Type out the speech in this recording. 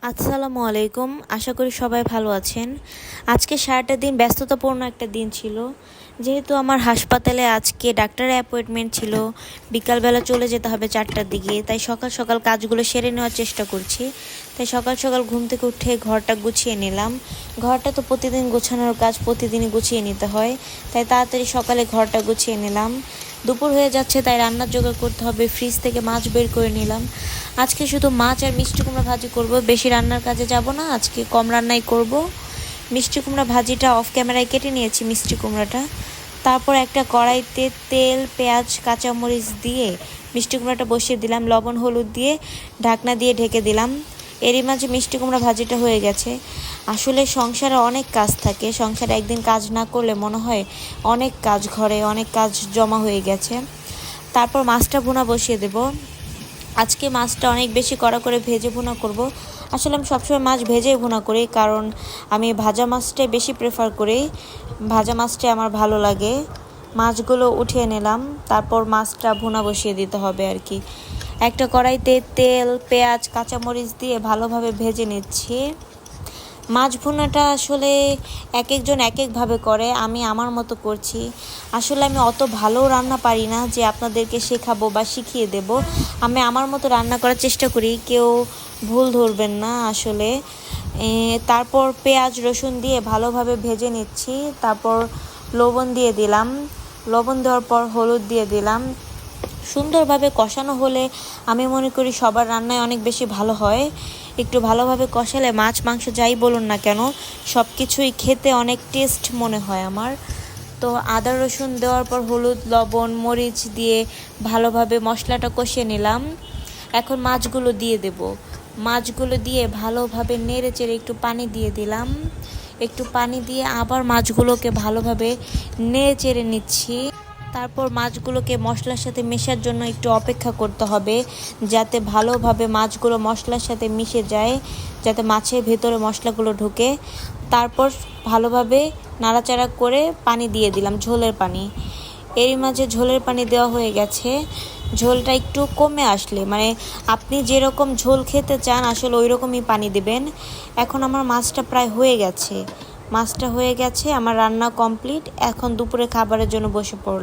আসসালামু আলাইকুম। আশা করি সবাই ভালো আছেন। আজকে সারাটা দিন ব্যস্ততাপূর্ণ একটা দিন ছিল। যেহেতু আমার হাসপাতালে আজকে ডাক্তারের অ্যাপয়েন্টমেন্ট ছিল, বিকালবেলা চলে যেতে হবে 4টার দিকে, তাই সকাল সকাল কাজগুলো সেরে নেওয়ার চেষ্টা করছি। তাই সকাল সকাল ঘুম থেকে উঠে ঘরটা গুছিয়ে নিলাম। ঘরটা তো প্রতিদিন গোছানোর কাজ, প্রতিদিনই গুছিয়ে নিতে হয়, তাই তাড়াতাড়ি সকালে ঘরটা গুছিয়ে নিলাম। দুপুর হয়ে যাচ্ছে, তাই রান্নার জোগাড় করতে হবে। ফ্রিজ থেকে মাছ বের করে নিলাম। আজকে শুধু মাছ আর মিষ্টি কুমড়া ভাজি করব, বেশি রান্নার কাজে যাব না, আজকে কম রান্নাই করব। মিষ্টি কুমড়া ভাজিটা অফ ক্যামেরায় কেটে নিয়েছি মিষ্টি কুমড়াটা। তারপর একটা কড়াইতে তেল, পেঁয়াজ, কাঁচামরিচ দিয়ে মিষ্টি কুমড়াটা বসিয়ে দিলাম। লবণ হলুদ দিয়ে ঢাকনা দিয়ে ঢেকে দিলাম। এরই মাঝে মিষ্টি কুমড়া ভাজিটা হয়ে গেছে। আসলে সংসারে অনেক কাজ থাকে, সংসারে একদিন কাজ না করলে মনে হয় অনেক কাজ, ঘরে অনেক কাজ জমা হয়ে গেছে। তারপর মাছটা ভুনা বসিয়ে দেব। আজকে মাছটা অনেক বেশি কড়া করে ভেজে ভুনা করব। আসলে আমি সবসময় মাছ ভেজেই ভুনা করি, কারণ আমি ভাজা মাছটাই বেশি প্রেফার করি। ভাজা মাছটাই আমার ভালো লাগে। মাছগুলো উঠিয়ে নিলাম, তারপর মাছটা ভুনা বসিয়ে দিতে হবে আর কি। একটা কড়াইতে তেল, পেঁয়াজ, কাঁচামরিচ দিয়ে ভালোভাবে ভেজে নিচ্ছি। মাছ ভুনাটা আসলে এক একজন এক একভাবে করে, আমি আমার মতো করছি। আসলে আমি অত ভালো রান্না পারি না যে আপনাদেরকে শেখাবো বা শিখিয়ে দেব। আমি আমার মতো রান্না করার চেষ্টা করি, কেউ ভুল ধরবেন না আসলে। তারপর পেঁয়াজ রসুন দিয়ে ভালোভাবে ভেজে নিচ্ছি। তারপর লবণ দিয়ে দিলাম। লবণ দেওয়ার পর হলুদ দিয়ে দিলাম। সুন্দরভাবে কষানো হলে আমি মনে করি সবার রান্নায় অনেক বেশি ভালো হয়। একটু ভালোভাবে কষালে মাছ মাংস যাই বলুন না কেন, সব কিছুই খেতে অনেক টেস্ট মনে হয় আমার। তো আদা রসুন দেওয়ার পর হলুদ, লবণ, মরিচ দিয়ে ভালোভাবে মশলাটা কষিয়ে নিলাম। এখন মাছগুলো দিয়ে দেব। মাছগুলো দিয়ে ভালোভাবে নেড়ে চেড়ে একটু পানি দিয়ে দিলাম। একটু পানি দিয়ে আবার মাছগুলোকে ভালোভাবে নেড়ে চেড়ে নিচ্ছি। তারপর মাছগুলোকে মশলার সাথে মেশার জন্য একটু অপেক্ষা করতে হবে, যাতে ভালোভাবে মাছগুলো মশলার সাথে মিশে যায়, যাতে মাছের ভেতরে মশলাগুলো ঢোকে। তারপর ভালোভাবে নাড়াচাড়া করে পানি দিয়ে দিলাম, ঝোলের পানি। এরই মাঝে ঝোলের পানি দেওয়া হয়ে গেছে। ঝোলটা একটু কমে আসলে, মানে আপনি যেরকম ঝোল খেতে চান আসলে ওই রকমই পানি দেবেন। এখন আমার মাছটা প্রায় হয়ে গেছে। মাছটা হয়ে গেছে, আমার রান্না কমপ্লিট। এখন দুপুরে খাবারের জন্য বসে পড়লাম।